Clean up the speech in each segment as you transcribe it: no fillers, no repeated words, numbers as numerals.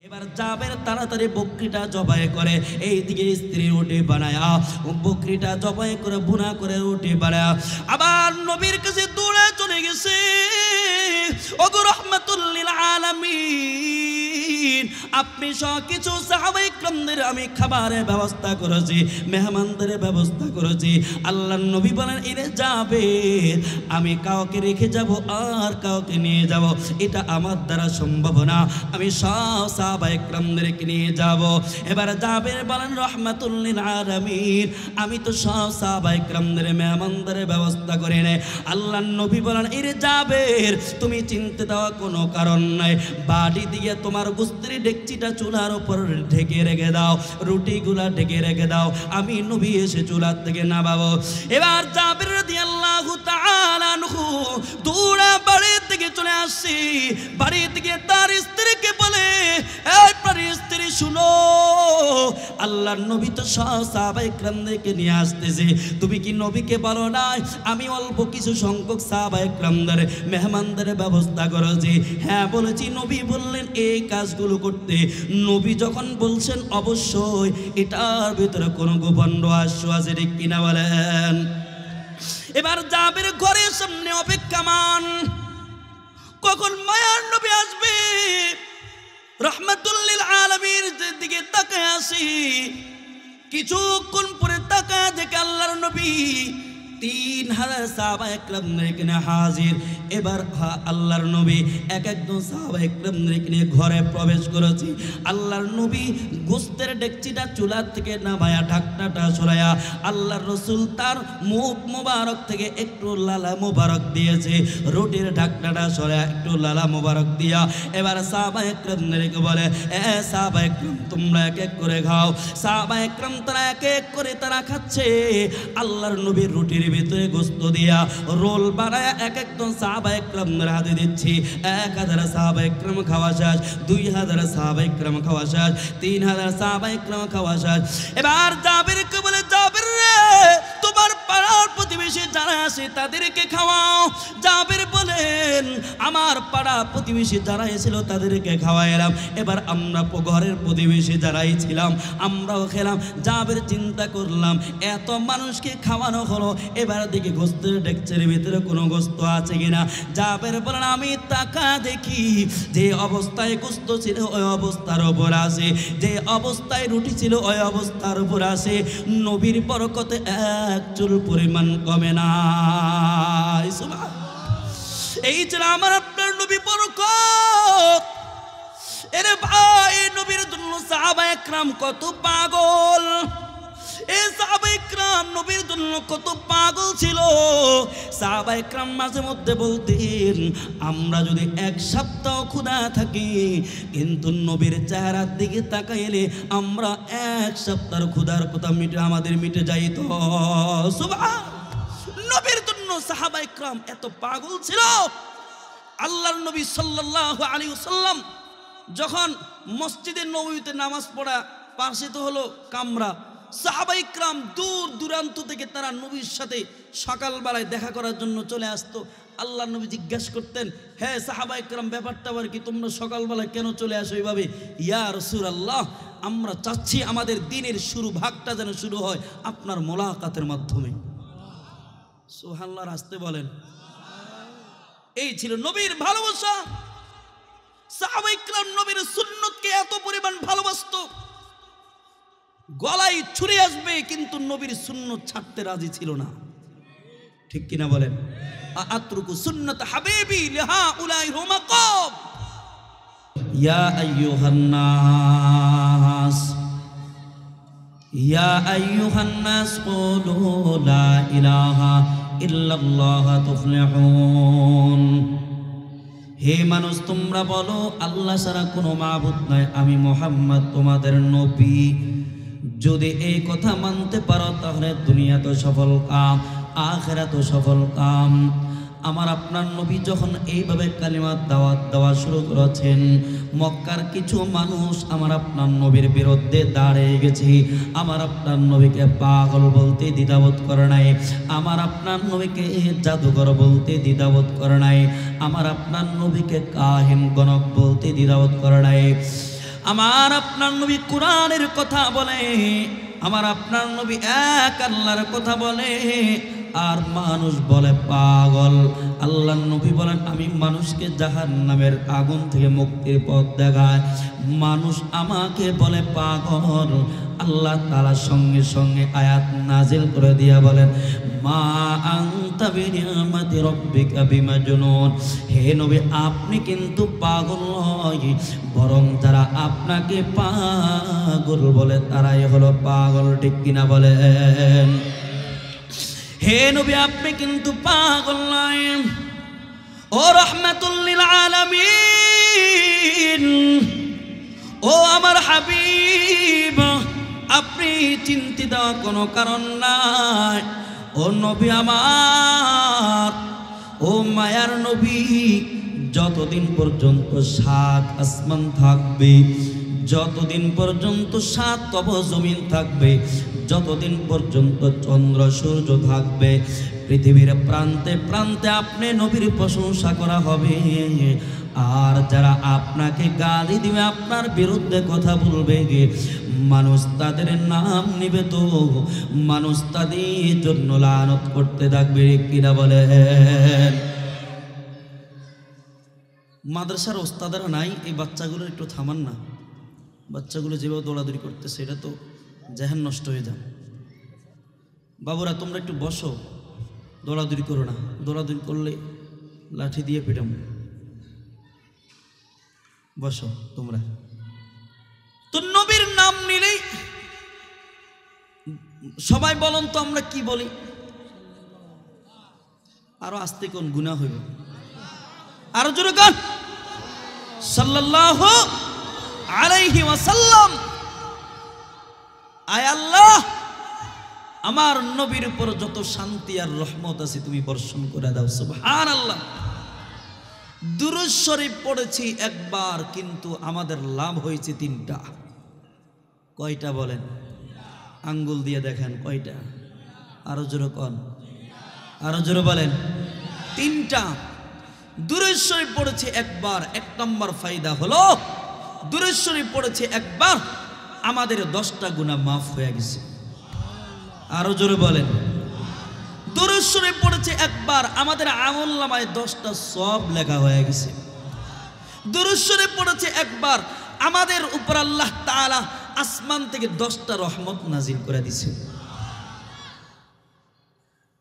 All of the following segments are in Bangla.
এবার জাবের তাড়াতাড়ি বকরিটা জবাই করে, এইদিকে স্ত্রী রুটি বানায়, বকরিটা জবাই করে বুনা করে রুটি বানায়, আবার নবীর কাছে দৌড়ে চলে গেছে। ওগো রাহমাতুল লিল আলামিন, আপনি সব কিছু সাহাবায়ে কেরামদের আমি খাবারের ব্যবস্থা করেছি, মেহমানদের ব্যবস্থা করেছি। আল্লাহর নবী বলেন, এরে জাবের, আমি কাউকে রেখে যাব আর কাউকে নিয়ে যাব, এটা আমার দ্বারা সম্ভব না, আমি সব সাহাবায়ে কেরামদেরকে নিয়ে যাব। এবার জাবের বলেন, রাহমাতুল লিল আলামিন, আমি তো সব সাহাবায়ে কেরামদের মেহমানদের ব্যবস্থা করে নেই। আল্লাহর নবী বলেন, এরে জাবের, তুমি চিন্তা দেওয়া কোনো কারণ নাই, বাড়ি দিয়ে তোমার গোস্তের ডেকচিটা চুলার উপর ঢেকে রেখে দাও, রুটিগুলা ঢেকে রেখে দাও, আমি নবী এসে চুলার থেকে নামাবো। এবার জাবের রাদিয়াল্লাহু তাআলা আনহু দৌড়ে বাড়ির দিকে চলে আসছি। বাড়ির দিকে তার স্ত্রীকে বলে, এই বাড়ির স্ত্রী শুনো, আল্লাহর নবী তো সব সাহাবায়ে কেরামদেরকে নিয়ে আসতেছে, তুমি কি নবীকে বলো না আমি অল্প কিছু সংখ্যক সাহাবায়ে কেরামদের মেহমানদের ব্যবস্থা করেছি? হ্যাঁ বলেছি। নবী বললেন, এই কাজগুলো করতে নবী যখন বলছেন অবশ্যই এটার ভিতরে কোনো গোপন রহস্য আছে, ঠিক কিনা বলেন? এবার জাবের ঘরের সামনে অপেক্ষামান, কখন মায়ার নবী আসবে। রাহমাতুল লিল আলামিনের দিকে তাকায় আসি, কিছুক্ষণ পরে তাকায় দেখে আল্লাহর নবী 3000 সাহাবায়ে কেরামদের এখানে হাজির। এবার আল্লাহর নবী একজন সাহাবায়ে কেরামদের নিয়ে ঘরে প্রবেশ করেছে। আল্লাহর নবী গোস্তের ডেকচিটা চুলার থেকে নামায়া ঢাকনাটা সরায়া আল্লাহর রাসূল তার মুখ মোবারক থেকে একটু লালা মোবারক দিয়েছে, রুটির ঢাকনাটা সরায়া একটু লালা মোবারক দিয়া এবার সাহাবায়ে কেরামদেরকে বলে, সাহাবায়ে কেরাম তোমরা এক এক করে খাও। সাহাবায়ে কেরাম তারা এক এক করে তারা খাচ্ছে। আল্লাহর নবীর রুটির ভিতরে গোস্ত দিয়া রোল বানায় এক একজন সাহাবায়ে কেরামদের হাতে দিচ্ছি। 1000 সাহাবায়ে কেরাম খাওয়া শেষ, 2000 সাহাবায়ে কেরাম খাওয়া শেষ, 3000 সাহাবায়ে কেরাম খাওয়া শেষ। এবার জাবেরকে বলে, জাবের রে, তোমার পাড়ার প্রতিবেশী যারা আছে তাদেরকে খাওয়াও। জাবের বলেন, আমার পাড়া প্রতিবেশী যারা ছিল তাদেরকে খাওয়াইলাম, এবার আমরা ঘরের প্রতিবেশী যারাই ছিলাম আমরাও খেলাম। জাবের চিন্তা করলাম, এত মানুষকে খাওয়ানো হলো, এবার দেখি গোস্তের ডেকচির ভিতরে কোনো গোস্ত আছে কিনা। জাবের বলেন, আমি তাকা দেখি, যে অবস্থায় গোস্ত ছিল ওই অবস্থার উপর আছে, যে অবস্থায় রুটি ছিল ওই অবস্থার উপর আছে, নবীর বরকতে এক চুল পরিমাণ কমে না। এই ছিল আমার আপনার নবী বরকত। এরে ভাই, নবীর জন্য সাহাবায়ে কেরাম কত পাগল, এই সাহাবায়ে কেরাম নবীর জন্য কত পাগল ছিল। সাহাবায়ে কেরাম মাঝে মধ্যে বলতেন, আমরা যদি এক সপ্তাহ ক্ষুধা থাকি কিন্তু নবীর চেহারার দিকে তাকাইলে আমরা এক সপ্তাহের ক্ষুধার কথা আমাদের মিটে যাইত। সুবহান। নবীর জন্য সাহাবায়ে কেরাম এত পাগল ছিল। আল্লাহর নবী সাল্লাল্লাহু আলাইহি ওয়াসাল্লাম যখন মসজিদে নববীতে নামাজ পড়া, পাশে তো হলো কামরা, সাহাবায়ে কেরাম দূর দূরান্ত থেকে তারা নবীর সাথে সকালবেলায় দেখা করার জন্য চলে আসতো। আল্লাহ নবী জিজ্ঞাসা করতেন, হ্যাঁ সাহাবায়ে কেরাম ব্যাপারটা আবার কি, তোমরা সকালবেলায় কেন চলে আসো এইভাবে? ইয়া রাসূলুল্লাহ, আমরা চাচ্ছি আমাদের দিনের শুরু ভাগটা যেন শুরু হয় আপনার মোলাকাতের মাধ্যমে। সুবহানাল্লাহ, আসতে বলেন। এই ছিল নবীর ভালোবাসা। সাহাবায়ে কেরাম নবীর সুন্নতকে এত পরিমাণ ভালোবাসতো, গলায় ছুরি আসবে কিন্তু নবীর সুন্নত ছাড়তে রাজি ছিল না, ঠিক কিনা বলেন? আতরুকু সুন্নাত হাবিবি লিহা উলাই হুমাকাব। ইয়া আইয়ুহান নাস, ইয়া আইয়ুহান নাস কুলু লা ইলাহা ইল্লাল্লাহ তুফলিহুন। হে মানুষ, তোমরা বলো আল্লাহ ছাড়া কোনো মাবুদ নাই, আমি মুহাম্মদ তোমাদের নবী। যদি এই কথা মানতে পারো তাহলে দুনিয়া তো সফল কাম, আখিরাত তো সফল কাম। আমার আপনার নবী যখন এইভাবে কালিমার দাওয়াত দেওয়া শুরু করেছেন, মক্কার কিছু মানুষ আমার আপনার নবীর বিরুদ্ধে দাঁড়িয়ে গেছে। আমার আপনার নবীকে পাগল বলতে দ্বিধাবোধ করে নাই, আমার আপনার নবীকে জাদুঘর বলতে দ্বিধাবোধ করে নাই, আমার আপনার নবীকে কাহিন গণক বলতে দ্বিধাবোধ করে নাই। আমার আপনার নবী কোরআনের কথা বলে, আমার আপনার নবী এক আল্লাহর কথা বলে, আর মানুষ বলে পাগল। আল্লাহর নবী বলেন আমি মানুষকে জাহান্নামের আগুন থেকে মুক্তির পথ দেখায়, মানুষ আমাকে বলে পাগল। আল্লাহ তাআলা সঙ্গে সঙ্গে আয়াত নাজিল করে দিয়া বলেন মা আনতা বিনিয়ামাতি রাব্বিকা বিমাজনুন, হে নবী আপনি কিন্তু পাগল নয়, বরং যারা আপনাকে পাগল বলে তারাই হলো পাগল। ঠিক কিনা বলেন? হে নবী আপনি কিন্তু পাগল নয়। ও রাহমাতুল লিল আলামিন, ও আমার হাবিব, আপনি চিন্তিত কোনো কারণ নাই। ও নবী আমার, ও মায়ার নবী, যতদিন পর্যন্ত সাত আসমান থাকবে, যতদিন পর্যন্ত সাত তব জমিন থাকবে, যতদিন পর্যন্ত চন্দ্র সূর্য থাকবে, পৃথিবীর প্রান্তে প্রান্তে আপনি নবীর প্রশংসা করা হবে। আর যারা আপনাকে গালি দিবে, আপনার বিরুদ্ধে কথা বলবে, মানুষ তাদের নাম নিবে, তো মানুষ তাদের জন্য লানত করতে থাকবে। কিনা বলেন? মাদ্রাসার ওস্তাদেরা নাই, এই বাচ্চাগুলো একটু থামান না। বাচ্চাগুলো যেভাবে দৌড়াদৌড়ি করতেছে এটা তো জেহেন নষ্ট হয়ে যাবে। বাবুরা তোমরা একটু বসো, দৌড়াদৌড়ি করো না, দৌড়াদৌড়ি করলে লাঠি দিয়ে পিটাম। বসো তোমরা। তো নবীর নাম নিলেই সবাই বলুন তো আমরা কি বলি? আরো আস্তে কোন গুনাহ হইব, আরো জোরে গান সাল্লাল্লাহু আলাইহি ওয়াসাল্লাম। আয় আল্লাহ, আমার নবীর উপর যত শান্তি আর রহমত আছে তুমি বর্ষণ করে দাও। সুবহানাল্লাহ। দুরূদ শরীফ পড়েছি একবার, কিন্তু আমাদের লাভ হয়েছে তিনটা। কয়টা বলেন? আঙ্গুল দিয়ে দেখেন কয়টা? আরো জোরে কোন, আরো জোরে বলেন। তিনটা। দুরূদ শরীফ পড়েছি একবার, এক নম্বর ফায়দা হলো দুরূদ শরীফ পড়েছি একবার, আমাদের 10টা গুনাহ মাফ হয়ে গেছে। আরো জোরে বলেন। দুরূদ শরীফ পড়েছে একবার, আমাদের আমলনামায় 10টা সওয়াব লেখা হয়ে গেছে। দুরূদ শরীফ পড়েছে একবার, আমাদের উপর আল্লাহ তাআলা আসমান থেকে 10টা রহমত নাজিল করে দিয়েছে।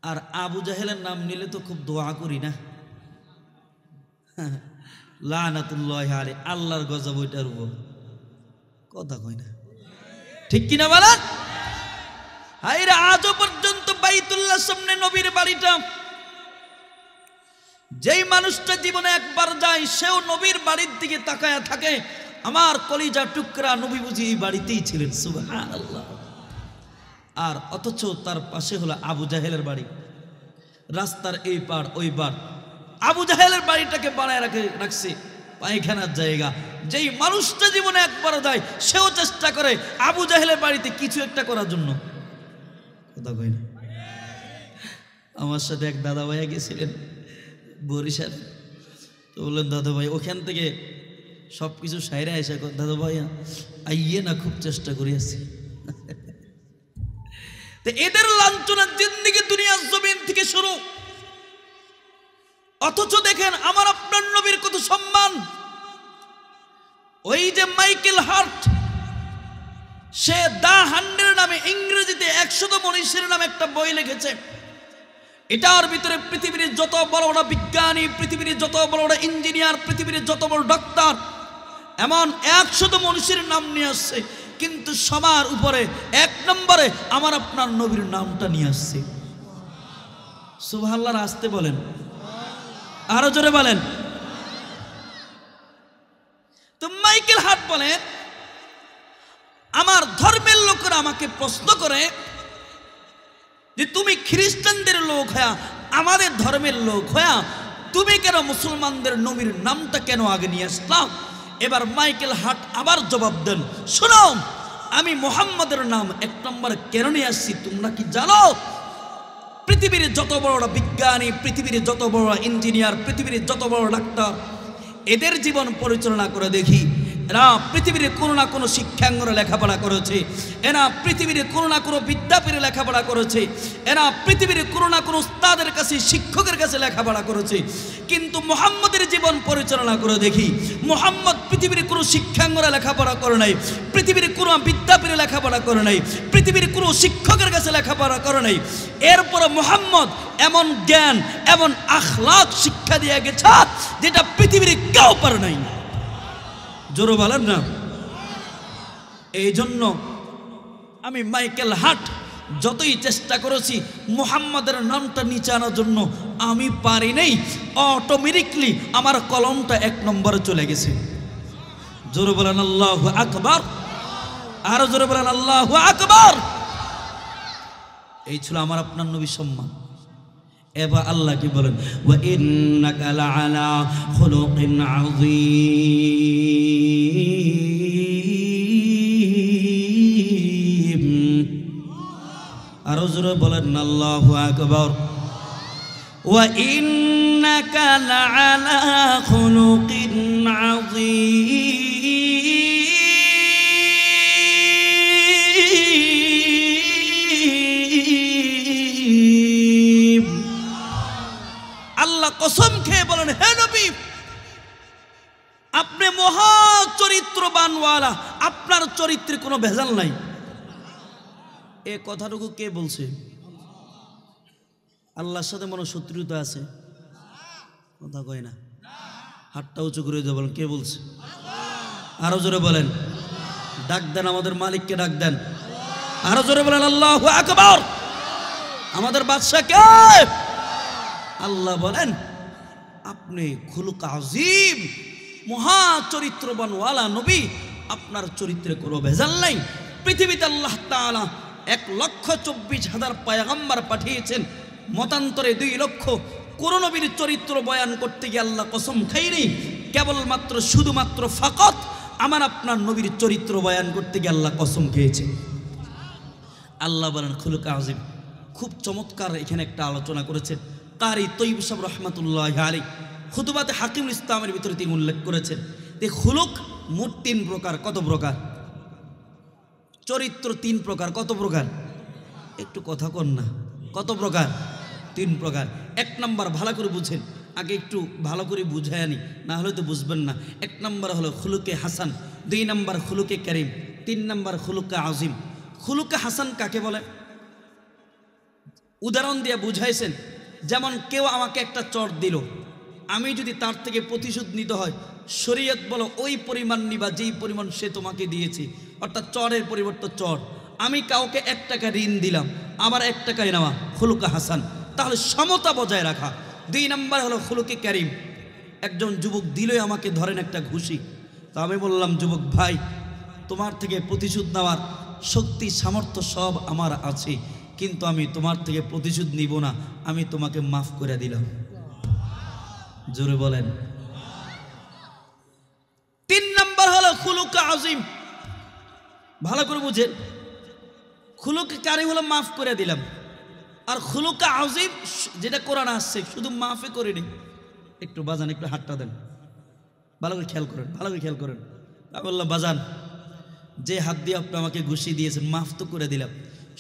আর আবু জাহেলের নাম নিলে তো খুব দোয়া করি না, লানাতুল্লাহি আলাইহি, আল্লাহর গজব ওইটার উপর। কথা কই না, ঠিক কিনা বলেন? হায়রে আজও পর্যন্ত বাইতুল্লাহ সামনে নবীর বাড়িটা, যেই মানুষটা জীবনে একবার যায় সেও নবীর বাড়ির দিকে তাকায়া থাকে। আমার কলিজা টুকরা নবী বুঝি এই বাড়িতেই ছিলেন। সুবহানাল্লাহ। আর অথচ তার পাশে হলো আবু জাহেলের বাড়ি, রাস্তার এই পার ওই পার। আবু জাহেলের বাড়িটাকে বানায় রাখছে পায়খানার জায়গা। যেই মানুষটা জীবনে একবার যায় সেও চেষ্টা করে আবু জাহেলের বাড়িতে কিছু একটা করার জন্য। কথা কই না? আমার সাথে এক দাদা ভাইয়া গেছিলেন বরিশাল, তো বললেন দাদা ভাই ওখান থেকে সব কিছু সাইরা এসে, দাদা ভাইয়া আইয়ে না, খুব চেষ্টা করি আছি। তো এদের লাঞ্ছনার জিন্দেগি দুনিয়ার জমিন থেকে শুরু, অথচ দেখেন আমার আপনার নবীর কত সম্মান। ওই যে মাইকেল হার্ট, সে দা 100 নামে ইংরেজিতে 100 মনীষীর নামে একটা বই লিখেছে। এটার ভিতরে পৃথিবীর যত বড় বড় বিজ্ঞানী, পৃথিবীর যত বড় বড় ইঞ্জিনিয়ার, পৃথিবীর যত বড় ডাক্তার, এমন 100 মনীষীর নাম নিয়ে আসছে, কিন্তু সবার উপরে 1 নম্বরে আমার আপনার নবীর নামটা নিয়ে আসছে। সুবহানাল্লাহ। আসতে বলেন, আরো জোরে বলেন। তো মাইকেল হার্ট বলেন, আমার ধর্মের লোকেরা আমাকে প্রশ্ন করে যে তুমি খ্রিস্টানদের লোক হয়া, আমাদের ধর্মের লোক হয়া তুমি কেন মুসলমানদের নবীর নামটা কেন আগে নিয়ে আসলাম? এবার মাইকেল হার্ট আবার জবাব দেন, শোনো, আমি মুহাম্মদের নাম 1 নম্বরে কেন নিয়ে আসছি তোমরা কি জানো? পৃথিবীর যত বড় বিজ্ঞানী, পৃথিবীর যত বড় ইঞ্জিনিয়ার, পৃথিবীর যত বড় ডাক্তার, এদের জীবন পরিচালনা করে দেখি এরা পৃথিবীর কোনো না কোনো শিক্ষাঙ্গনে লেখাপড়া করেছে, এরা পৃথিবীর কোনো না কোনো বিদ্যাপীঠে লেখাপড়া করেছে, এরা পৃথিবীর কোনো না কোনো উস্তাদের কাছে, শিক্ষকের কাছে লেখাপড়া করেছে। কিন্তু মুহাম্মদের জীবন পরিচালনা করে দেখি, মুহাম্মদ পৃথিবীর কোনো শিক্ষাঙ্গনে লেখাপড়া করে নাই, পৃথিবীর কোনো বিদ্যাপীঠে লেখাপড়া করে নাই, পৃথিবীর কোনো শিক্ষকের কাছে লেখাপড়া করে নাই। এরপর মুহাম্মদ এমন জ্ঞান, এমন আখলাক শিক্ষা দিয়ে গেছে যেটা পৃথিবীর কেউ পারে নাই। জোরে বলেন না। এই জন্য আমি মাইকেল হার্ট যতই চেষ্টা করেছি মুহাম্মাদের নামটা নিচে আনার জন্য, আমি পারি নাই। অটোমেটিকলি আমার কলমটা 1 নম্বরে চলে গেছে। জোরে বলেন আল্লাহু আকবার, আরো জোরে বলেন আল্লাহু আকবার। এই ছিল আমার আপনার নবী সম্মান। এবার আল্লাহ কি বলেন, ওয়া ইন্নাকা লাআলা খুলুকিন আযীম। আরো জোরে বলেন আল্লাহু আকবার। ওয়া ইন্নাকা লাআলা খুলুকিন আযীম। আল্লাহ কসম খেয়ে বলেন, হে নবী, আপনি মহা চরিত্রবানওয়ালা, আপনার চরিত্রে কোনো ভেজাল নাই। এ কথাটুকু কে বলছে? আল্লাহর সাথে মনে শত্রুতা আছে? কথা কয় না, হাতটা উঁচু করে দিয়ে বলেন, কে বলছে? আরো জোরে বলেন, ডাক দেন আমাদের মালিককে, ডাক দেন। আরো জোরে বলেন আল্লাহু আকবার। আমাদের বাদশা কে? আল্লাহ বলেন, আপনি খুলুক আযীম, মহা চরিত্রবানওয়ালা নবী, আপনার চরিত্রে কোনো ভেজাল নাই। পৃথিবীতে আল্লাহ তাআলা 1,24,000 পয়গম্বর পাঠিয়েছেন, মতান্তরে 2 লক্ষ। কোন নবীর চরিত্র বয়ান করতে গিয়ে আল্লাহ কসম খাইনি, কেবলমাত্র শুধুমাত্র ফাকত আমার আপনার নবীর চরিত্র বয়ান করতে গিয়ে আল্লাহ কসম খেয়েছে। আল্লাহ বলেন খুলুক আযীম। খুব চমৎকার এখানে একটা আলোচনা করেছেন কারি তৈয়ব সাহেব রহমাতুল্লাহি আলাইহি, খুতুবাতে হাকিমুল ইসলামের ভিতরে তিনি উল্লেখ করেছেন যে খুলুক মোট 3 প্রকার। কত প্রকার? চরিত্র 3 প্রকার। কত প্রকার? একটু কথা কন না, কত প্রকার? 3 প্রকার। 1 নম্বর ভালো করে বুঝেন, আগে একটু ভালো করে বুঝায় আনি, না হলে তো বুঝবেন না। 1 নম্বর হলো খুলুকে হাসান, 2 নম্বর খুলুকে কারীম, 3 নম্বর খুলুকে আযীম। খুলুকে হাসান কাকে বলে? উদাহরণ দিয়ে বুঝাইছেন, যেমন কেউ আমাকে একটা চট দিল, আমি যদি তার থেকে প্রতিশোধ নিতে হয়, শরীয়ত বলো ওই পরিমাণ নিবা যেই পরিমাণ সে তোমাকে দিয়েছে, অর্থাৎ চরের পরিবর্তে চর। আমি কাউকে 1 টাকা ঋণ দিলাম, আবার 1 টাকায় নেওয়া, খুলুকে হাসান, তাহলে সমতা বজায় রাখা। 2 নম্বর হলো খুলুকে কারীম। একজন যুবক দিলই আমাকে ধরেন একটা ঘুষি, তো আমি বললাম, যুবক ভাই, তোমার থেকে প্রতিশোধ নেওয়ার শক্তি সামর্থ্য সব আমার আছে, কিন্তু আমি তোমার থেকে প্রতিশোধ নিব না, আমি তোমাকে মাফ করে দিলাম। জোরে বলেন। 3 নম্বর হলো খুলুকে আযীম। ভালো করে বুঝেন, খুলুকে কারীম হলো মাফ করে দিলাম, আর খুলুকে আযীম যেটা কোরআন আসছে শুধু মাফে করে নেই। একটু বাজান, একটু হাতটা দেন, ভালো করে খেয়াল করেন, ভালো করে খেয়াল করেন। আমি বললাম, বাজান, যে হাত দিয়ে আপনি আমাকে ঘুষি দিয়েছেন মাফ তো করে দিলাম,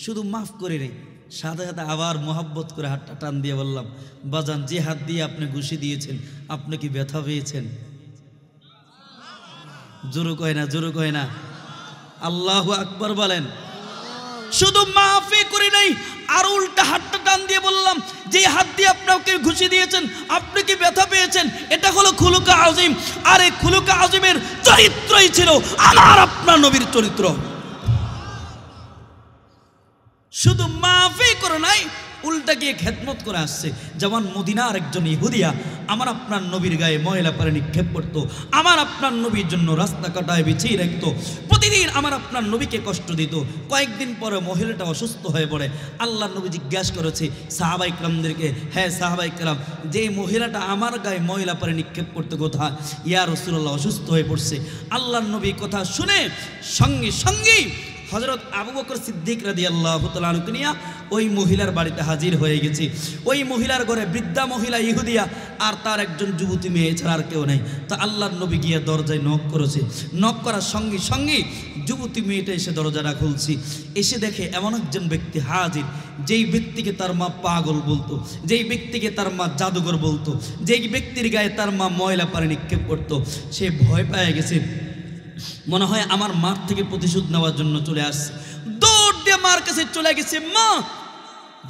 শুধু মাফ করে নেই, সাথে সাথে আবার মোহাব্বত করে হাতটা টান দিয়ে বললাম, বাজান, যে হাত দিয়ে আপনি ঘুষি দিয়েছেন আপনি কি ব্যথা পেয়েছেন? জোরে কয় না, জোরে কয় না, আল্লাহু আকবার বলেন। শুধু মাফই করে নাই, আর উল্টা হাতটা টান দিয়ে বললাম, যে হাত দিয়ে আপনাকে ঘুষি দিয়েছেন আপনি কি ব্যথা পেয়েছেন? এটা হলো খুলুকে আযীম। আর এই খুলুকে আযীমের চরিত্রই ছিল আমার আপনার নবীর চরিত্র। শুধু মাফই করে নাই, উল্টা গিয়ে খেদমত করে আসছে। যেমন মদিনার একজন ইহুদিয়া আমার আপনার নবীর গায়ে ময়লা পানি নিক্ষেপ করতো, আমার আপনার নবীর জন্য রাস্তা কাটায় বিছিয়ে রাখতো, প্রতিদিন আমার আপনার নবীকে কষ্ট দিত। কয়েকদিন পরে মহিলাটা অসুস্থ হয়ে পড়ে। আল্লাহর নবী জিজ্ঞাসা করেছে সাহাবায়ে কেরামদেরকে, হ্যাঁ সাহাবায়ে কেরাম, যে মহিলাটা আমার গায়ে ময়লা পানি নিক্ষেপ করতে কোথায়? ইয়া রাসূলুল্লাহ, অসুস্থ হয়ে পড়ছে। আল্লাহর নবী কথা শুনে সঙ্গে সঙ্গেই হযরত আবু বকর সিদ্দিক রাদিয়াল্লাহু তাআলা আনহু নিয়া ওই মহিলার বাড়িতে হাজির হয়ে গেছি। ওই মহিলার ঘরে বৃদ্ধা মহিলা ইহুদিয়া আর তার একজন যুবতী মেয়ে ছাড়া আর কেউ নেই। তো আল্লাহর নবী গিয়ে দরজায় নক করেছে। নক করার সঙ্গে সঙ্গে যুবতী মেয়েটা এসে দরজাটা খুলছি, এসে দেখে এমন একজন ব্যক্তি হাজির, যেই ব্যক্তিকে তার মা পাগল বলতো, যেই ব্যক্তিকে তার মা জাদুঘর বলতো, যেই ব্যক্তির গায়ে তার মা ময়লা পানি নিক্ষেপ করতো। সে ভয় পেয়ে গেছে, মনে হয় আমার মার থেকে প্রতিশোধ নেওয়ার জন্য চলে আসছে। দৌড় দিয়ে মার কাছে চলে গেছে, মা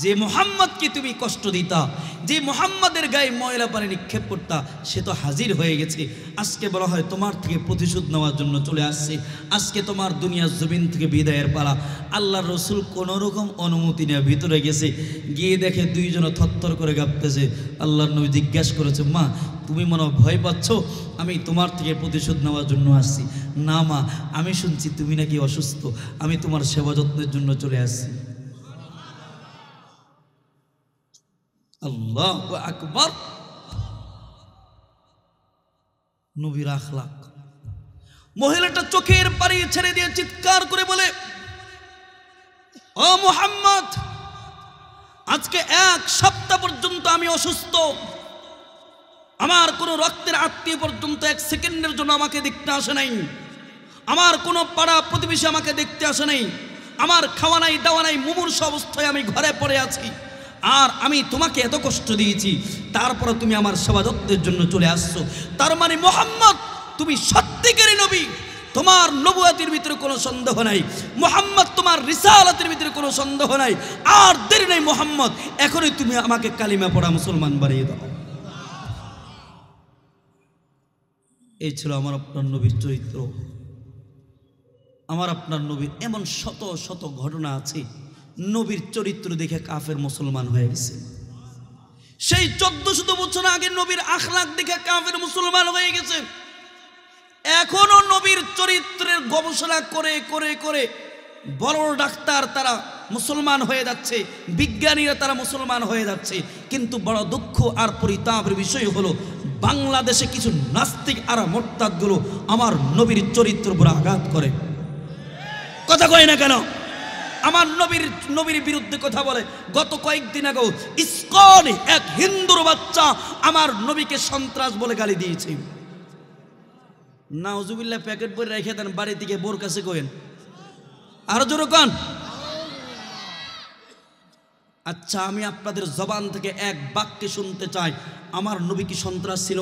যে মুহাম্মদকে তুমি কষ্ট দিতা, যে মুহাম্মাদের গায়ে ময়লা পানি নিক্ষেপ করতা, সে তো হাজির হয়ে গেছে। আজকে বলা হয় তোমার থেকে প্রতিশোধ নেওয়ার জন্য চলে আসছে। আজকে তোমার দুনিয়ার জমিন থেকে বিদায়ের পালা। আল্লাহর রসুল কোনো রকম অনুমতি নিয়ে ভিতরে গেছে, গিয়ে দেখে দুইজনে থরথর করে কাঁপতেছে। আল্লাহর নবী জিজ্ঞাসা করেছে, মা তুমি মনে হয় ভয় পাচ্ছ, আমি তোমার থেকে প্রতিশোধ নেওয়ার জন্য আসছি। না মা, আমি শুনছি তুমি নাকি অসুস্থ, আমি তোমার সেবা যত্নের জন্য চলে আসছি। আল্লাহু আকবার। নবীর আখলাক। মহিলাটা চোখের পানি ছেড়ে দিয়ে চিৎকার করে বলে, ও মুহাম্মদ, আজকে 1 সপ্তাহ পর্যন্ত আমি অসুস্থ। আমার কোনো রক্তের আত্মীয় পর্যন্ত 1 সেকেন্ডের জন্য আমাকে দেখতে আসে নাই। আমার কোনো পাড়া প্রতিবেশী আমাকে দেখতে আসে নাই। আমার খাওয়া নাই, দাওয়া নাই, মুমূর্ষু অবস্থায় আমি ঘরে পড়ে আছি। আর আমি তোমাকে এত কষ্ট দিয়েছি, তারপরে তুমি আমার সেবা যত্নের জন্য চলে আসছো। তার মানে মুহাম্মদ তুমি সত্যিকারী নবী, তোমার নবুয়তের ভিতরে কোনো সন্দেহ নাই। মুহাম্মদ তোমার রিসালাতের ভিতরে কোনো সন্দেহ নাই। আর দেরি নাই মুহাম্মদ, এখনই তুমি আমাকে কালিমা পড়া মুসলমান বানিয়ে দাও। এই ছিল আমার আপনার নবীর চরিত্র। আমার আপনার নবীর এমন শত শত ঘটনা আছে, নবীর চরিত্র দেখে কাফের মুসলমান হয়ে গেছে। সেই 1400 বছর আগে নবীর আখলাক দেখে কাফের মুসলমান হয়ে গেছে। এখনো নবীর চরিত্রের গবেষণা করে করে করে বড় ডাক্তার তারা মুসলমান হয়ে যাচ্ছে, বিজ্ঞানীরা তারা মুসলমান হয়ে যাচ্ছে। কিন্তু বড় দুঃখ আর পরিতাপের বিষয় হলো, বাংলাদেশে কিছু নাস্তিক আর মোরতাদগুলো আমার নবীর চরিত্র উপর আঘাত করে। কথা কয় না কেন? আমার নবীর বিরুদ্ধে কথা বলে। গত কয়েকদিন আগে ইসকন এক হিন্দুর বাচ্চা আমার নবীকে সন্ত্রাস বলে গালি দিয়েছে। নাউজুবিল্লাহ, প্যাকেট বই রেখে দেন, বাড়ি থেকে বোর কাছে কইেন, আরো জোরে কন। আচ্ছা, আমি আপনাদের জবান থেকে এক বাক্যে শুনতে চাই, আমার নবী কি সন্ত্রাস ছিল?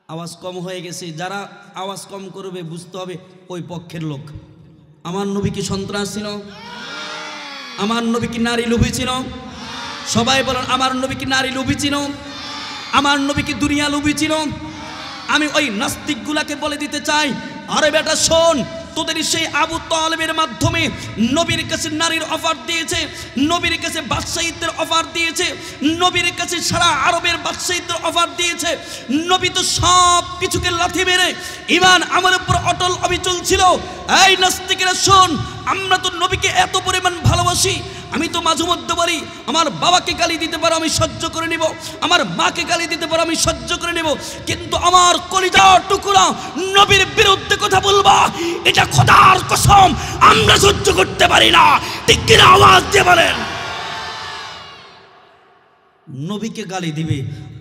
আওয়াজ কম হয়ে গেছে, যারা আওয়াজ কম করবে বুঝতে হবে ওই পক্ষের লোক। আমার নবী কি সন্ত্রাস ছিল? আমার নবী কি নারী লোভী ছিল? সবাই বলেন, আমার নবী কি নারী লোভী ছিল? আমার নবী কি দুনিয়া লোভী ছিল? আমি ওই নাস্তিকগুলাকে বলে দিতে চাই, আরে বেটা শোন, তোদের সেই আবু তালেবের মাধ্যমে নবীর কাছে নারীর অফার দিয়েছে, নবীর কাছে বাদশাহিত্বের অফার দিয়েছে, নবীর কাছে সারা আরবের বাদশাহিত্বের অফার দিয়েছে। নবী তো সব কিছুকে লাথি মেরে ঈমান আমার উপর অটল অবিচল ছিল। এই নাস্তিকেরা শোন, আমরা তো নবীকে এত পরিমাণ ভালোবাসি, আমি তো মাঝে মধ্যে বলি, আমার বাবাকে গালি দিতে পারো আমি সহ্য করে নিব, আমার মাকে গালি দিতে পারো আমি সহ্য করে নেব, কিন্তু আমার কলিজার টুকরা নবীর বিরুদ্ধে কথা বলবা, এটা খোদার কসম আমরা সহ্য করতে পারি না। ঠিক কিনা? আওয়াজ দিয়ে বলেন। নবীকে গালি দিবে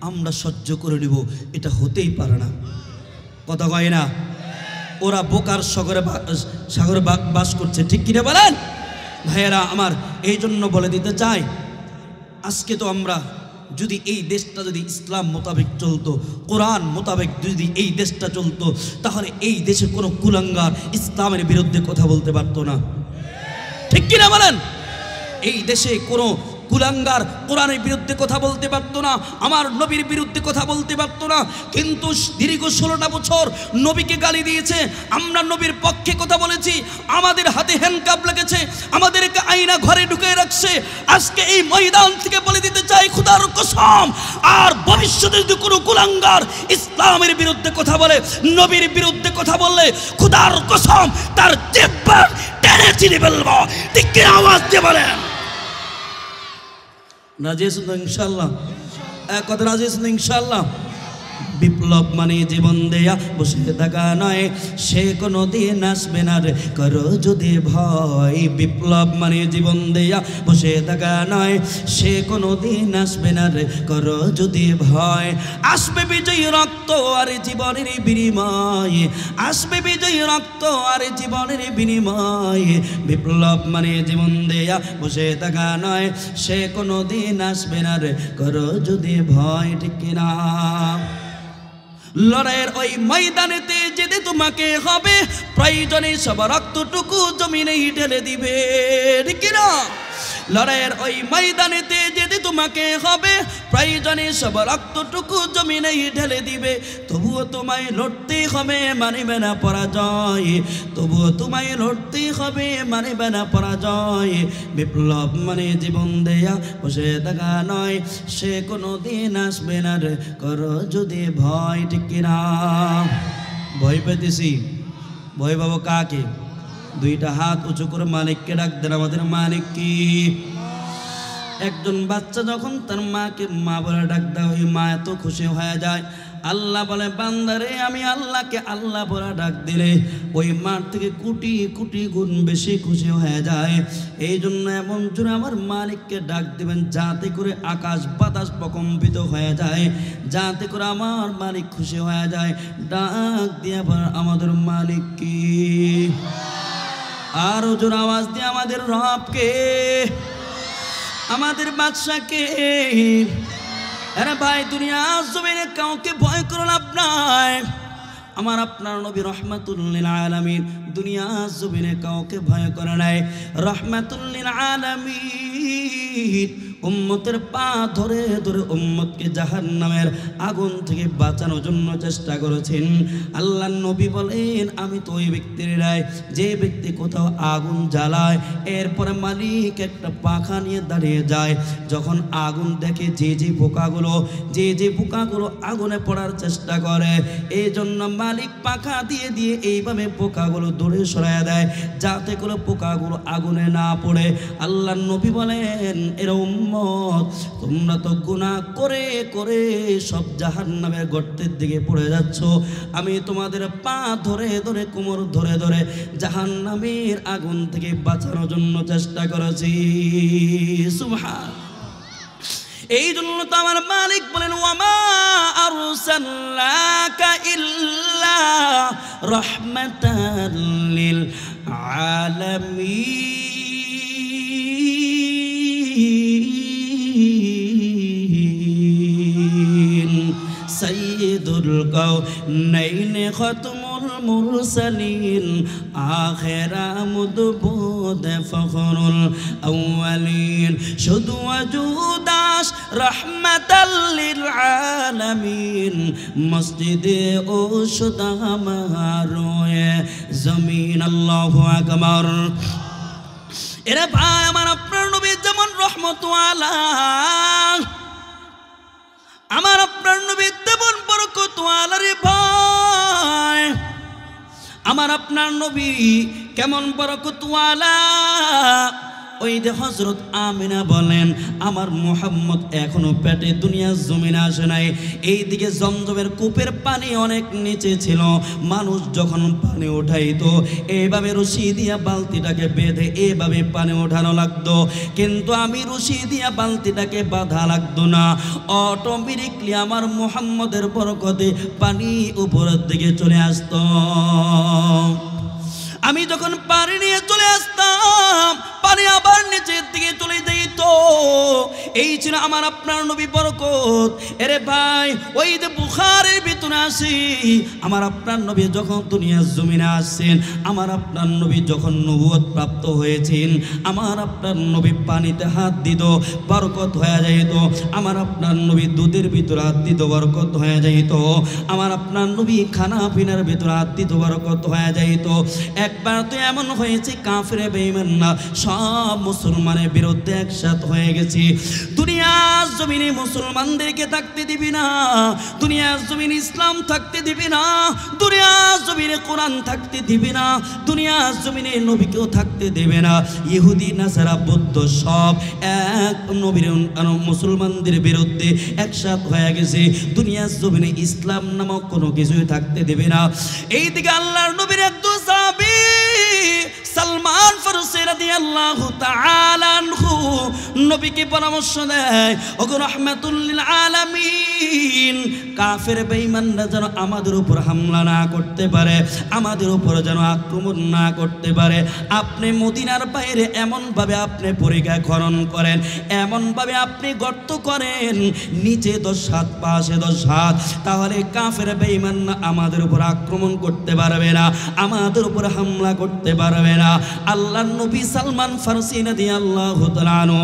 আমরা সহ্য করে নিব, এটা হতেই পারে না। কথা কয় না? ওরা বোকার সাগরে বাস করছে, ঠিক কিনা বলেন? ভাইয়েরা আমার, এই জন্য বলে দিতে চাই, আজকে তো আমরা যদি এই দেশটা যদি ইসলাম মোতাবেক চলতো, কোরআন মোতাবেক যদি এই দেশটা চলতো, তাহলে এই দেশে কোনো কুলাঙ্গার ইসলামের বিরুদ্ধে কথা বলতে পারতো না। ঠিক কিনা বলেন? এই দেশে কোনো কুলাঙ্গার কোরআনের বিরুদ্ধে কথা বলতে পারতো না, আমার নবীর বিরুদ্ধে কথা বলতে পারতো না। কিন্তু দীর্ঘ 16টা বছর নবীকে গালি দিয়েছে, আমরা নবীর পক্ষে কথা বলেছি, আমাদের হাতে হ্যান্ডকাপ লেগেছে, আমাদেরকে আয়না ঘরে ঢুকিয়ে রাখছে। আজকে এই ময়দান থেকে বলে দিতে চাই, খোদার কসম, আর ভবিষ্যতে যদি কোনো কুলাঙ্গার ইসলামের বিরুদ্ধে কথা বলে, নবীর বিরুদ্ধে কথা বললে, খোদার কসম তার জিহ্বা টেনে ছিঁড়ে ফেলবো। ঠিক কি আওয়াজ দিয়ে বলেন? রাজি আছেন তো ইনশাআল্লাহ? এক কথা রাজি আছেন তো ইনশাআল্লাহ? বিপ্লব মানে জীবন দেয়া বসে থাকা নয়, সে কোনো দিন আসবে না রে করো যদি ভয়। বিপ্লব মানে জীবন দেয়া বসে থাকা নয়, সে কোনো দিন আসবে না রে করো যদি ভয়। আসবে বিজয়ী রক্ত আর জীবনের বিনিময়ে, আসবে বিজয়ী রক্ত আর জীবনের বিনিময়ে। বিপ্লব মানে জীবন দেয়া বসে থাকা নয়, সে কোনো দিন আসবে না রে করো যদি ভয়। ঠিক কিনা? লড়াইয়ের ওই ময়দানেতে যেতে তোমাকে হবে, প্রয়োজনে সব রক্তটুকু জমিনে ঢেলে দিবে। ঠিক কিনা? লড়াইয়ের ওই ময়দানেতে যেতে তোমাকে হবে, প্রয়োজনে সব রক্তটুকু জমিনে ঢেলে দিবে। তবুও তোমায় লড়তে হবে, মানিবে না পরাজয়। তবুও তোমায় লড়তে হবে, মানিবে না পরাজয়। বিপ্লব মানে জীবন দেয়া বসে থাকা নয়, সে কোনো দিন আসবে না রে করো যদি ভয়। ঠিক কিনা? ভয় পেতেছি, ভয় পাবো কাকে? দুইটা হাত উঁচু করে মালিককে ডাক দেন। আমাদের মালিক কি? একজন বাচ্চা যখন তার মাকে মা বলে ডাক দেয়, ওই মা এত খুশি হয়ে যায়। আল্লাহ বলে বান্দারে, আমি আল্লাহকে আল্লাহ বলে ডাক দিলে ওই মার থেকে কোটি কোটি গুণ বেশি খুশি হয়ে যায়। এই জন্য এমন জোরে আমার মালিককে ডাক দিবেন যাতে করে আকাশ বাতাস প্রকম্পিত হয়ে যায়, যাতে করে আমার মালিক খুশি হয়ে যায়। ডাক দিয়ে আবার আমাদের মালিক কি? আরো জোর আওয়াজ দিয়ে আমাদের রবকে, আমাদের বাদশাকে। আরে ভাই, দুনিয়া জমিনে কাউকে ভয় করো লাভ নাই। আমার আপনার নবী রহমাতুল লিল আলামিন দুনিয়া জমিনে কাউকে ভয় করে নাই। রহমাতুল লিল আলামিন উম্মতের পা ধরে ধরে উম্মতকে জাহান্নামের আগুন থেকে বাঁচানোর জন্য চেষ্টা করেছেন। আল্লাহর নবী বলেন, আমি তো ওই ব্যক্তির রায় যে ব্যক্তি কোথাও আগুন জ্বালায়, এরপরে মালিক একটা পাখা নিয়ে দাঁড়িয়ে যায়। যখন আগুন দেখে যে পোকাগুলো আগুনে পড়ার চেষ্টা করে, এই জন্য মালিক পাখা দিয়ে দিয়ে এইভাবে পোকাগুলো দূরে সরায় দেয় যাতে করে পোকাগুলো আগুনে না পড়ে। আল্লাহর নবী বলেন, এরা উম্মত, তোমরা তো গুনাহ করে করে সব জাহান্নামের গর্তের দিকে পড়ে যাচ্ছ। আমি তোমাদের পা ধরে ধরে কোমর ধরে ধরে জাহান্নামের আগুন থেকে বাঁচানোর জন্য চেষ্টা করেছি। সুবহান। এই জন্য তো আমার মালিক বলেন, ওয়ামা আরসালনাকা ইল্লা রাহমাতাল লিল আলামিন সাইয়্যিদুল কাওনাইন খাতমুল মুরসালিন আখিরা মুদবুদ ফখরুল আউয়ালিন শুধু ওয়াজুদাস রাহমাতাল লিল আলামিন মসজিদে ও শুদা মারোয়ে জমিন। আল্লাহু আকবার। এরা ভাই, আমার আপনার নবী যেমন রহমতুল্লাহ, আমার আপনার নবী তেমন বরকতওয়ালা রে ভাই। আমার আপনার নবী কেমন বরকতওয়ালা। ওই যে হযরত আমিনা বলেন, আমার মুহাম্মদ এখনো পেটে দুনিয়ার জমিনে আসে নাই। এইদিকে জমজমের কূপের পানি অনেক নিচে ছিল। মানুষ যখন পানি উঠাইতো এইভাবে রশি দিয়া বালতিটাকে বেঁধে এইভাবে পানি ওঠানো লাগতো, কিন্তু আমি রশি দিয়া বালতিটাকে বাঁধা লাগতো না। অটোমেটিকলি আমার মুহাম্মদের বরকতে পানি উপরের দিকে চলে আসতো। আমি যখন পানি নিয়ে চলে আসতাম, পানি আবার নিচের দিকে চলে যেত। এই ছিল আমার আপনার নবী বরকত। এরে ভাই, ওই যে বুখারীর ভিতরে আসি, আমার আপনার নবী যখন দুনিয়ার জমিনে আসছেন, আমার আপনার নবী যখন নবুয়ত প্রাপ্ত হয়েছেন, আমার আপনার নবী পানিতে হাত দিত, বরকত হয়ে যাইত। আমার আপনার নবী দুধের ভিতরে হাত দিত, বরকত হয়ে যাইত। আমার আপনার নবী খানা পিনার ভিতরে হাত দিত, বরকত হয়ে যাইত। একবার তো এমন হয়েছে, কাফের বেঈমান না সব মুসলমানের বিরুদ্ধে একসাথ হয়ে গেছে। দুনিয়া জমিনে মুসলমানদেরকে থাকতে দিবি না, দুনিয়ার জমিনে ইসলাম থাকতে দিবি না, দুনিয়ার জমিনে কোরআন থাকতে দিবি না, দুনিয়ার জমিনে নবীকেও থাকতে দেবে না। ইহুদি নাসারা বৌদ্ধ সব এক নবীর মুসলমানদের বিরুদ্ধে একসাথ হয়ে গেছে। দুনিয়ার জমিনে ইসলাম নামক কোনো কিছুই থাকতে দেবে না। এইদিকে আল্লাহর নবীর একজন সাহাবী সালমান ফারসি রাদিয়াল্লাহু তাআলা আনহু নবীকে পরামর্শ দেয়, ওগো রাহমাতুল লিল আলামিন, কাফের বেঈমানরা যেন আমাদের উপর হামলা না করতে পারে, আমাদের উপর যেন আক্রমণ না করতে পারে, আপনি মদিনার বাইরে এমনভাবে আপনি পরিখা খনন করেন, এমনভাবে আপনি গর্ত করেন, নিচে 10 হাত পাশে 10 হাত, তাহলে কাফের বেঈমানরা আমাদের উপর আক্রমণ করতে পারবে না, আমাদের উপর হামলা করতে পারবে না। আল্লাহর নবী সালমান ফারসি রাদিয়াল্লাহু তাআলা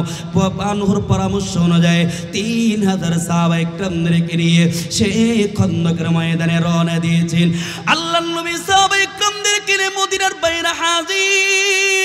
আনহুর পরামর্শ অনুযায়ী 3000 সাহাবায়ে কেরামদেরকে নিয়ে সেই খন্দকের ময়দানে রওনা দিয়েছেন। আল্লাহর নবী সাহাবায়ে কেরামদেরকে নিয়ে মদিনার বাইরে হাজির।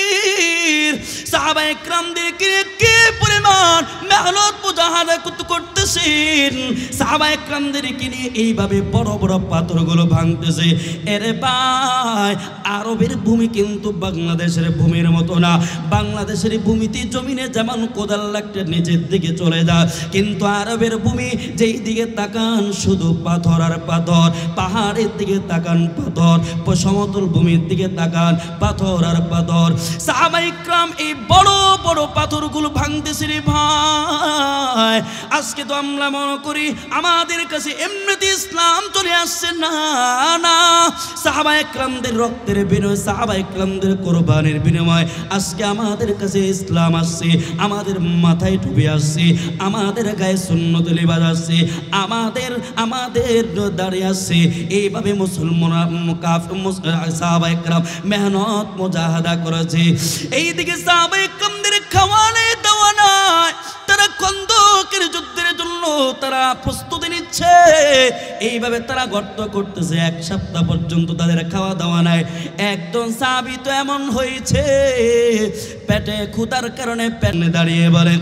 সাহাবায়ে কেরামদেরকে নিয়ে কি পরিমাণ মেহনত মুজাহাদা করতেছেন, সাহাবায়ে কেরামদেরকে নিয়ে এইভাবে বড় বড় পাথরগুলো ভাঙতেছে। এরে ভাই, আরবের ভূমি কিন্তু বাংলাদেশের ভূমির মতো না। বাংলাদেশের ভূমিতে জমিনে যেমন কোদাল লাগতে নিচের দিকে চলে যায়, কিন্তু আরবের ভূমি যেই দিকে তাকান শুধু পাথর আর পাথর, পাহাড়ের দিকে তাকান পাথর, সমতল ভূমির দিকে তাকান পাথর আর পাথর। সাহাবায়ে কেরাম এই বড় বড় পাথরগুলো ভাঙতেছে রে ভাই। আজকে তো আমরা মনে করি আমাদের কাছে এমনিতে ইসলাম চলে আসছে, না না, সাহাবায়ে কেরামদের রক্তের বিনিময়ে, সাহাবায়ে কেরামদের কোরবানির বিনিময়ে আজকে আমাদের কাছে ইসলাম আসছে, আমাদের মাথায় টুপি আসছে, আমাদের গায়ে সুন্নত লিবাস আসছে, আমাদের দাঁড়িয়ে আসছে। এইভাবে মুসলমান সাহাবায়ে কেরাম মেহনত মুজাহাদা করেছে। এইদিকে সাহাবায়ে কেরামদের খাওয়া নেই, দাওয়া নাই, তারা খন্দকের যুদ্ধের জন্য তারা প্রস্তুতি নিচ্ছে। এইভাবে তারা গর্ত করতেছে, 1 সপ্তাহ পর্যন্ত তাদের খাওয়া দাওয়া নাই। একজন সাহাবী তো এমন হয়েছে, পেটে ক্ষুধার কারণে পেটে দাঁড়িয়ে বলে,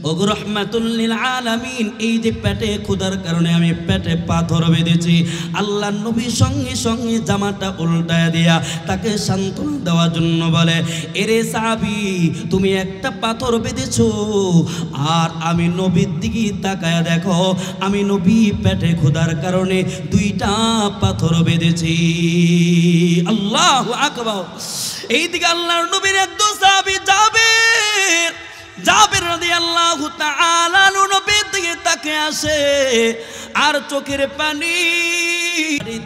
ওগো রাহমাতুল লিল আলামিন, এই যে পেটে ক্ষুধার কারণে আমি পেটে পাথর বেঁধেছি। আল্লাহর নবী সঙ্গে সঙ্গে জামাটা উল্টায় দিয়া তাকে সান্ত্বনা দেওয়ার জন্য বলে, এরে সাহাবী, তুমি একটা পাথর বেঁধেছো, আর আমি নবীর দিকে তাকায়া দেখো, আমি নবী পেটে ক্ষুধার কারণে 2টা পাথর বেঁধেছি। আল্লাহু আকবার। এইদিকে আল্লাহর নবীর একজন সাহাবী জাবের রাদিয়াল্লাহু তাআলা নবীর দিকে তাকিয়ে আসে, আর চোখের পানি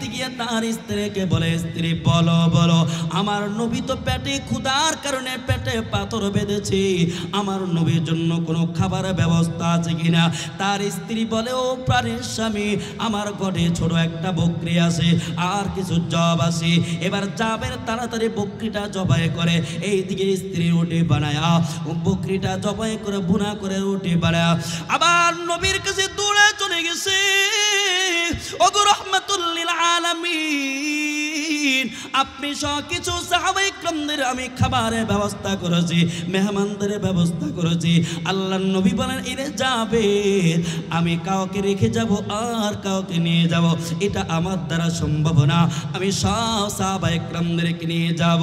দিয়ে তার স্ত্রীকে বলে, স্ত্রী বলো বলো, আমার নবী তো পেটে ক্ষুধার কারণে পেটে পাথর বেঁধেছে, আমার নবীর জন্য কোনো খাবারের ব্যবস্থা আছে কিনা? তার স্ত্রী বলে, ও প্রাণের স্বামী, আমার ঘরে ছোট একটা বকরি আছে, আর কিছু জব আছে। এবার জাবের তাড়াতাড়ি বকরিটা জবাই করে, এইদিকে স্ত্রী রুটি বানায়, বকরিটা জবাই করে বুনা করে রুটি বানায়, আবার নবীর কাছে দৌড়ে চলে গেছে। ওগো রাহমাতুল লিল আলামিন, আপনি সব কিছু সাহাবায়ে কেরামদের আমি খাবারের ব্যবস্থা করেছি, মেহমানদের ব্যবস্থা করেছি। আল্লাহর নবী বলেন, এরে জাবের, আমি কাউকে রেখে যাব আর কাউকে নিয়ে যাব, এটা আমার দ্বারা সম্ভব না, আমি সব সাহাবায়ে কেরামদেরকে নিয়ে যাব।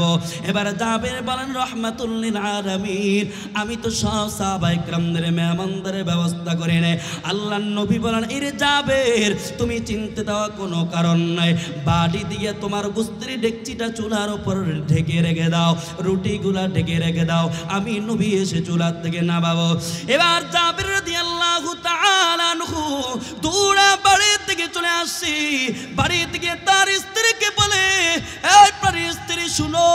এবার জাবের বলেন, রাহমাতুল লিল আলামিন, আমি তো সব সাহাবায়ে কেরামদের মেহমানদের ব্যবস্থা করে নেই। আল্লাহর নবী বলেন, এরে জাবের, তুমি চিনতে দেওয়া কোনো কারণ নাই, বাড়ি দিয়ে তোমার গোস্তের ডেকচিটা চুলার উপর ঢেকে রেখে দাও, রুটিগুলা ঢেকে রেখে দাও, আমি নবী এসে চুলার থেকে নামাবো। এবার জাবের রাদিয়াল্লাহু তাআলা আনহু দৌড়ে বাড়ির দিকে চলে আসছি। বাড়ি থেকে তার স্ত্রীকে বলে, এই বাড়ির স্ত্রী শুনো,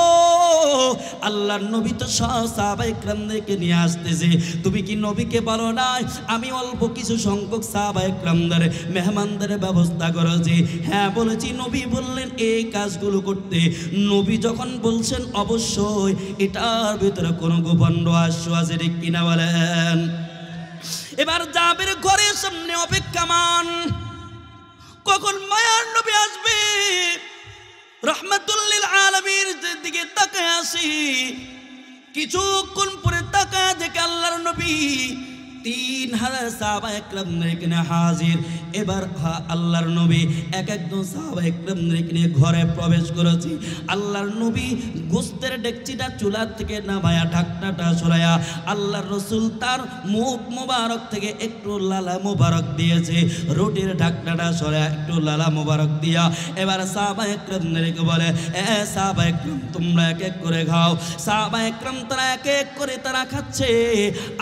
আল্লাহর নবী তো সব সাহাবায়ে কেরামদেরকে নিয়ে আসতেছে, তুমি কি নবীকে বলো নাই আমি অল্প কিছু সংখ্যক সাহাবায়ে কেরামদের মেহমানদের ব্যবস্থা করেছি? হ্যাঁ বলেছি। নবী বললেন, এই কাজগুলো করতে। নবী যখন বলছেন, অবশ্যই এটার ভিতরে কোনো গোপন রহস্য আছে, ঠিক কিনা বলেন? এবার জাবের ঘরের সামনে অপেক্ষামান, কখন মায়ার নবী আসবে। রাহমাতুল লিল আলামিনের দিকে তাকায় আসি, কিছুক্ষণ পরে তাকায় দেখে আল্লাহর নবী 3000 সাহাবায়ে কেরামদের এখানে হাজির। এবার আল্লাহর নবী এক একজন সাহাবায়ে কেরামদের এখানে ঘরে প্রবেশ করেছে। আল্লাহর নবী গোস্তের ডেকচিটা চুলার থেকে নামায়া ঢাকনাটা সরাইয়া আল্লাহর রাসূল তার মুখ মোবারক থেকে একটু লালা মোবারক দিয়েছে। রুটির ঢাকনাটা সরাইয়া একটু লালা মোবারক দিয়া এবার সাহাবায়ে কেরামদেরকে বলে, সাহাবায়ে কেরাম তোমরা এক এক করে খাও। সাহাবায়ে কেরাম তারা এক এক করে তারা খাচ্ছে।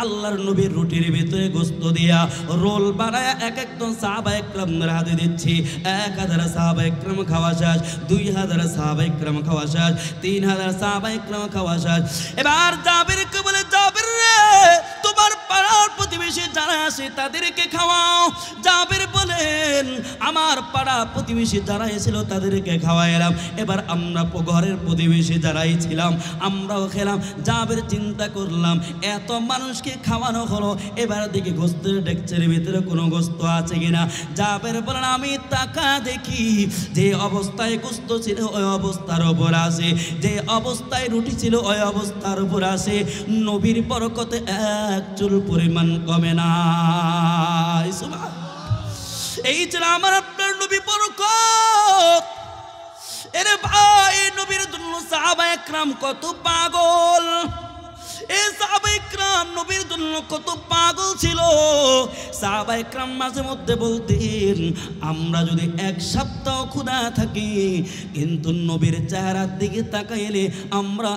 আল্লাহর নবীর রুটির ভিতরে গোস্ত দিয়া রোল বানায় এক একজন সাহাবায়ে কেরামদের হাতে দিচ্ছি। 1000 সাহাবায়ে কেরাম খাওয়া শেষ, 2000 সাহাবায়ে কেরাম খাওয়া শেষ, 3000 সাহাবায়ে কেরাম খাওয়া শেষ। এবার জাবেরকে বলে, জাবের রে তোমার পাড়ার প্রতিবেশী যারা আছে তাদেরকে খাওয়াও। জাবের বলেন আমার পাড়া প্রতিবেশী যারা ছিল তাদেরকে খাওয়াইলাম। এবার আমরা ঘরের প্রতিবেশী যারাই ছিলাম আমরাও খেলাম। জাবের চিন্তা করলাম এত মানুষকে খাওয়ানো হলো, এবার দেখি গোস্তের ডেকচির ভিতরে কোনো গোস্ত আছে কিনা। জাবের বলেন আমি তাকা দেখি যে অবস্থায় গোস্ত ছিল ওই অবস্থার উপর আছে, যে অবস্থায় রুটি ছিল ওই অবস্থার উপর আছে। নবীর বরকতে এক চুল পরিমাণ কমে না। এই ছিল আমার আপনার নবী বরকত। এরে ভাই নবীর জন্য সাহাবায়ে কেরাম কত পাগল, এই সাহাবায়ে কেরাম নবীর জন্য কত পাগল ছিল। সাহাবায়ে কেরাম মাঝে মধ্যে বলতেন আমরা যদি এক সপ্তাহ ক্ষুধা থাকি কিন্তু নবীর চেহারার দিকে তাকাইলে আমরা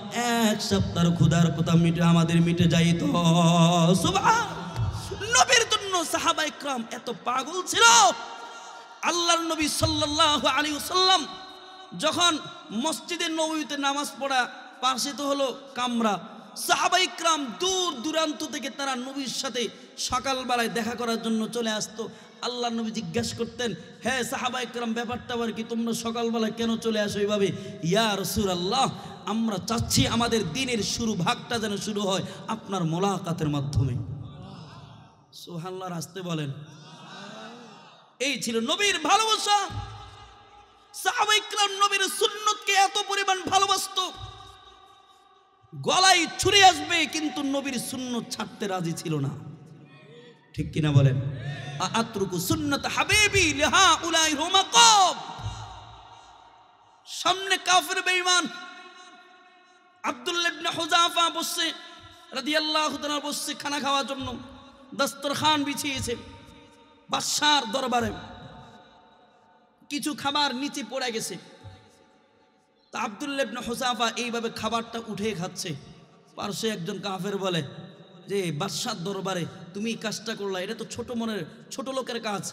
এক সপ্তাহের ক্ষুধার কথা আমাদের মিটে যাইত। সুবহান। নবীর জন্য সাহাবায়ে কেরাম এত পাগল ছিল। আল্লাহর নবী সাল্লাল্লাহু আলাইহি ওয়াসাল্লাম যখন মসজিদে নববীতে নামাজ পড়া পাশে তো হলো কামরা, সাহাবায়ে কেরাম দূর দূরান্ত থেকে তারা নবীর সাথে সকালবেলায় দেখা করার জন্য চলে আসতো। আল্লাহ নবী জিজ্ঞাসা করতেন, হ্যাঁ সাহাবায়ে কেরাম ব্যাপারটা আবার কি, তোমরা সকালবেলায় কেন চলে আসো এইভাবে? ইয়া রাসূলুল্লাহ আমরা চাচ্ছি আমাদের দিনের শুরু ভাগটা যেন শুরু হয় আপনার মোলাকাতের মাধ্যমে। সুবহানাল্লাহ আসতে বলেন। এই ছিল নবীর ভালোবাসা। সাহাবায়ে কেরাম নবীর সুন্নতকে এত পরিমাণ ভালোবাসতো, গলায় ছুরি আসবে কিন্তু নবীর সুন্নত ছাড়তে রাজি ছিল না। ঠিক কিনা বলেন? আতরুকু সুন্নাত হাবিবি লিহা উলাই হুমাকাব। সামনে কাফের বেঈমান আব্দুল্লাহ ইবনে হুযাফা বসে রাদিয়াল্লাহু তাআলা বসে খানা খাওয়ার জন্য দস্তরখান বিছিয়েছে বাদশার দরবারে। কিছু খাবার নিচে পড়ে গেছে, তা আব্দুল্লাহ ইবনে হুযাফা এইভাবে খাবারটা উঠে খাচ্ছে। পার্শ্বে একজন কাফের বলে যে বাদশার দরবারে তুমি কাজটা করলা, এটা তো ছোট লোকের কাজ।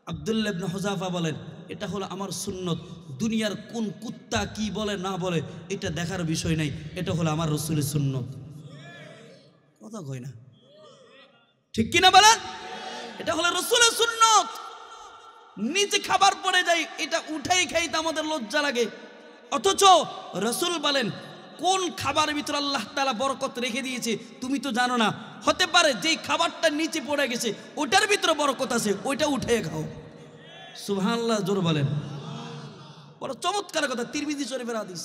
আব্দুল্লাহ ইবনে হুযাফা বলেন এটা হলো আমার সুন্নত, দুনিয়ার কোন কুত্তা কি বলে না বলে এটা দেখার বিষয় নাই, এটা হলো আমার রাসূলের সুন্নত। কথা কই না? ঠিক কিনা বলেন? এটা হলো রাসূলের সুন্নত। নিচে খাবার পড়ে যায় এটা উঠাই খাইতে আমাদের লজ্জা লাগে, অথচ রাসূল বলেন কোন খাবারের ভিতর আল্লাহ তাআলা বরকত রেখে দিয়েছে তুমি তো জানো না। হতে পারে যেই খাবারটা নিচে পড়ে গেছে ওটার ভিতরে বরকত আছে, ওইটা উঠে খাও। সুবহানাল্লাহ জোর বলেন। বড় চমৎকার কথা, তিরমিজি শরীফের হাদিস।